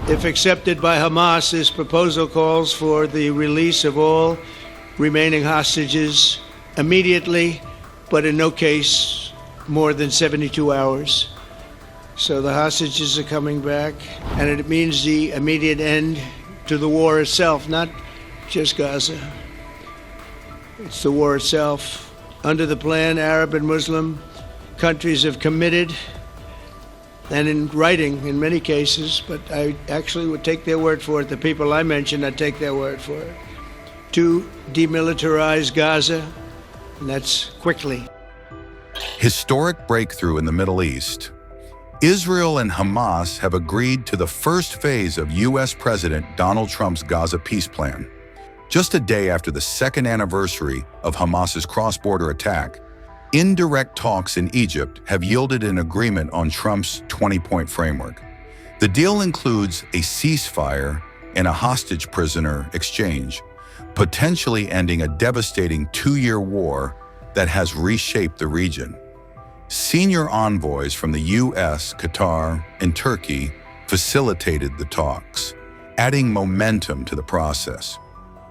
If accepted by Hamas, this proposal calls for the release of all remaining hostages immediately, but in no case more than 72 hours. So the hostages are coming back, and it means the immediate end to the war itself, not just Gaza. It's the war itself. Under the plan, Arab and Muslim countries have committed, and in writing in many cases, but I actually would take their word for it, the people I mentioned, I'd take their word for it, to demilitarize Gaza, and that's quickly. Historic breakthrough in the Middle East. Israel and Hamas have agreed to the first phase of U.S. President Donald Trump's Gaza peace plan. Just a day after the second anniversary of Hamas's cross-border attack, indirect talks in Egypt have yielded an agreement on Trump's 20-point framework. The deal includes a ceasefire and a hostage prisoner exchange, potentially ending a devastating two-year war that has reshaped the region. Senior envoys from the U.S., Qatar, and Turkey facilitated the talks, adding momentum to the process.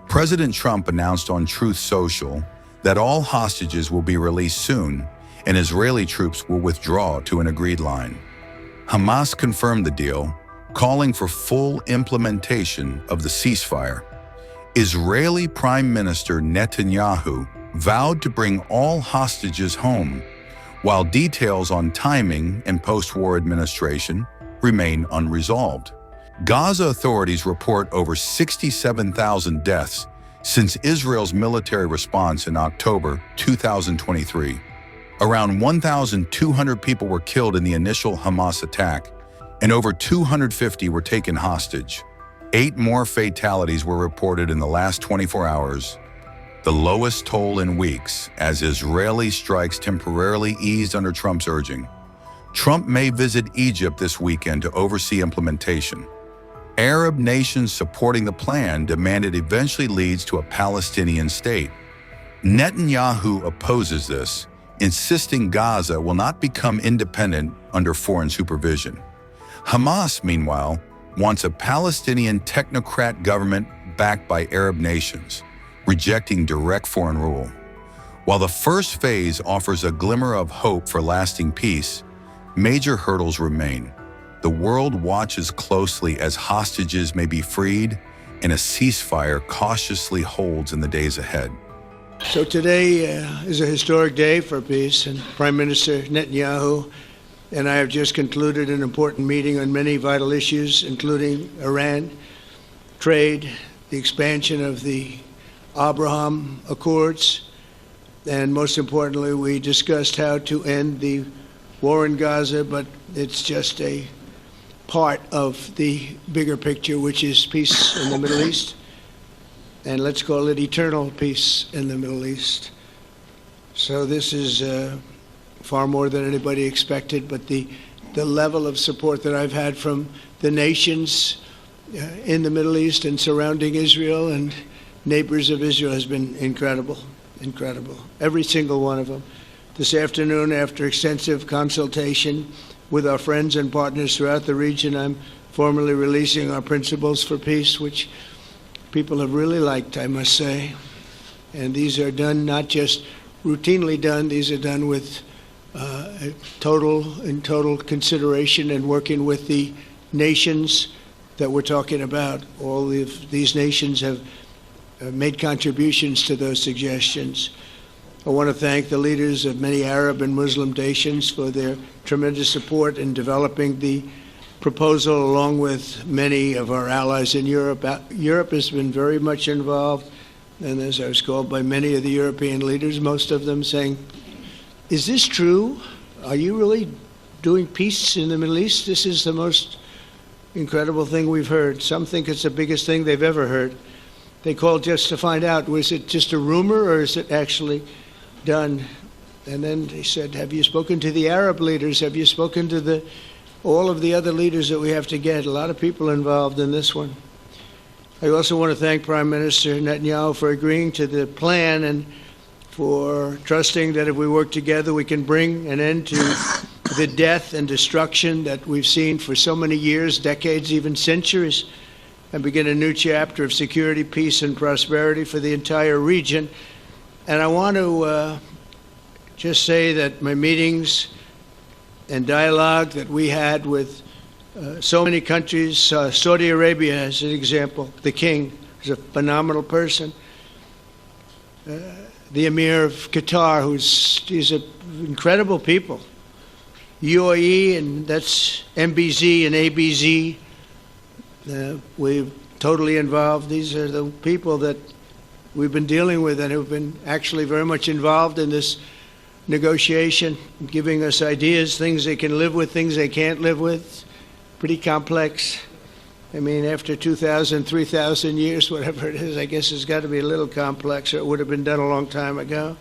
President Trump announced on Truth Social that all hostages will be released soon and Israeli troops will withdraw to an agreed line. Hamas confirmed the deal, calling for full implementation of the ceasefire. Israeli Prime Minister Netanyahu vowed to bring all hostages home, while details on timing and post-war administration remain unresolved. Gaza authorities report over 67,000 deaths since Israel's military response in October 2023. Around 1,200 people were killed in the initial Hamas attack, and over 250 were taken hostage. 8 more fatalities were reported in the last 24 hours, the lowest toll in weeks, as Israeli strikes temporarily eased under Trump's urging. Trump may visit Egypt this weekend to oversee implementation. Arab nations supporting the plan demand it eventually leads to a Palestinian state. Netanyahu opposes this, insisting Gaza will not become independent under foreign supervision. Hamas, meanwhile, wants a Palestinian technocrat government backed by Arab nations, rejecting direct foreign rule. While the first phase offers a glimmer of hope for lasting peace, major hurdles remain. The world watches closely as hostages may be freed and a ceasefire cautiously holds in the days ahead. So today is a historic day for peace, and Prime Minister Netanyahu and I have just concluded an important meeting on many vital issues, including Iran, trade, the expansion of the Abraham Accords, and most importantly, we discussed how to end the war in Gaza, but it's just a part of the bigger picture, which is peace in the Middle East, and let's call it eternal peace in the Middle East. So this is far more than anybody expected, but the level of support that I've had from the nations in the Middle East and surrounding Israel and neighbors of Israel has been incredible, incredible. Every single one of them. This afternoon, after extensive consultation with our friends and partners throughout the region, I'm formally releasing our principles for peace, which people have really liked, I must say. And these are done not just routinely done, these are done with total consideration and working with the nations that we're talking about. All of these nations have made contributions to those suggestions. I want to thank the leaders of many Arab and Muslim nations for their tremendous support in developing the proposal, along with many of our allies in Europe. Europe has been very much involved, and as I was called by many of the European leaders, most of them saying, is this true? Are you really doing peace in the Middle East? This is the most incredible thing we've heard. Some think it's the biggest thing they've ever heard. They called just to find out, was it just a rumor or is it actually done? And then they said, have you spoken to the Arab leaders? Have you spoken to all of the other leaders that we have to get? A lot of people involved in this one. I also want to thank Prime Minister Netanyahu for agreeing to the plan and for trusting that if we work together, we can bring an end to the death and destruction that we've seen for so many years, decades, even centuries, and begin a new chapter of security, peace, and prosperity for the entire region. And I want to just say that my meetings and dialogue that we had with so many countries, Saudi Arabia as an example, the king is a phenomenal person. The Emir of Qatar, he's an incredible people. UAE, and that's MBZ and ABZ. We're totally involved. These are the people that we've been dealing with and who've been actually very much involved in this negotiation, giving us ideas, things they can live with, things they can't live with. Pretty complex. I mean, after 2,000, 3,000 years, whatever it is, I guess it's got to be a little complex, or it would have been done a long time ago.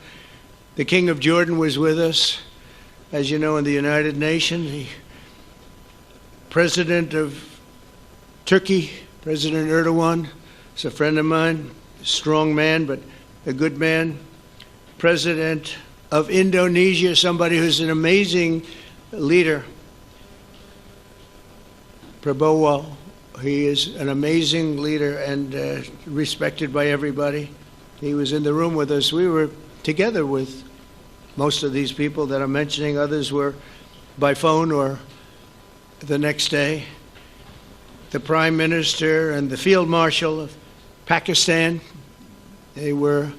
The King of Jordan was with us, as you know, in the United Nations. The President of Turkey, President Erdogan, is a friend of mine, a strong man, but a good man. President of Indonesia, somebody who's an amazing leader, Prabowo. He is an amazing leader and respected by everybody. He was in the room with us. We were together with most of these people that I'm mentioning. Others were by phone or the next day. The Prime Minister and the Field Marshal of Pakistan, they were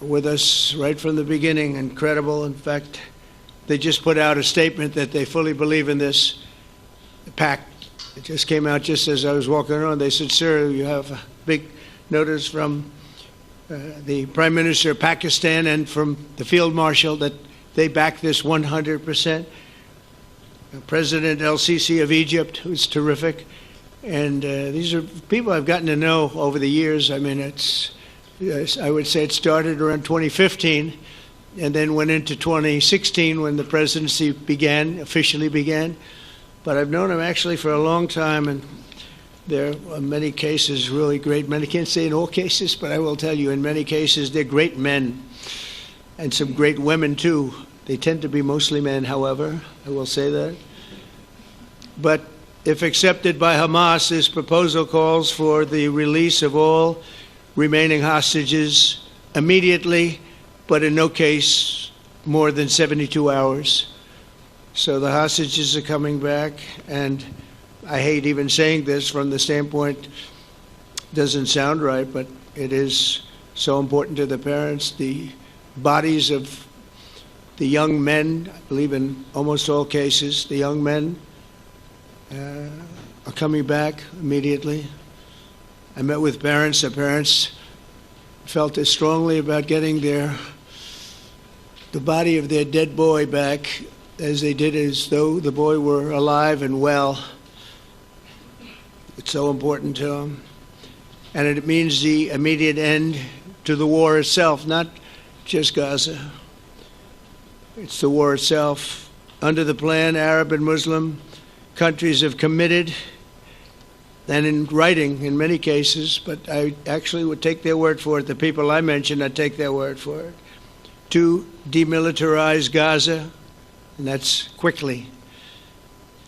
with us right from the beginning. Incredible. In fact, they just put out a statement that they fully believe in this pact. It just came out just as I was walking around. They said, "Sir, you have a big notice from the Prime Minister of Pakistan and from the Field Marshal that they back this 100%. President El-Sisi of Egypt, who's terrific. And these are people I've gotten to know over the years. I mean, I would say it started around 2015 and then went into 2016 when the presidency officially began. But I've known him actually for a long time, and there are many cases really great men. I can't say in all cases, but I will tell you in many cases they're great men and some great women too. They tend to be mostly men, however, I will say that. But if accepted by Hamas, this proposal calls for the release of all remaining hostages immediately, but in no case more than 72 hours. So the hostages are coming back, and I hate even saying this from the standpoint, doesn't sound right, but it is so important to the parents. The bodies of the young men, I believe in almost all cases, the young men are coming back immediately. I met with parents. The parents felt as strongly about getting the body of their dead boy back as they did as though the boy were alive and well. It's so important to them. And it means the immediate end to the war itself, not just Gaza. It's the war itself. Under the plan, Arab and Muslim countries have committed, and in writing in many cases, but I actually would take their word for it. The people I mentioned, I'd take their word for it, to demilitarize Gaza, and that's quickly.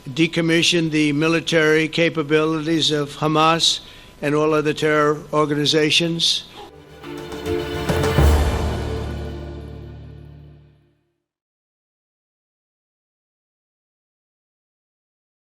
Decommission the military capabilities of Hamas and all other terror organizations,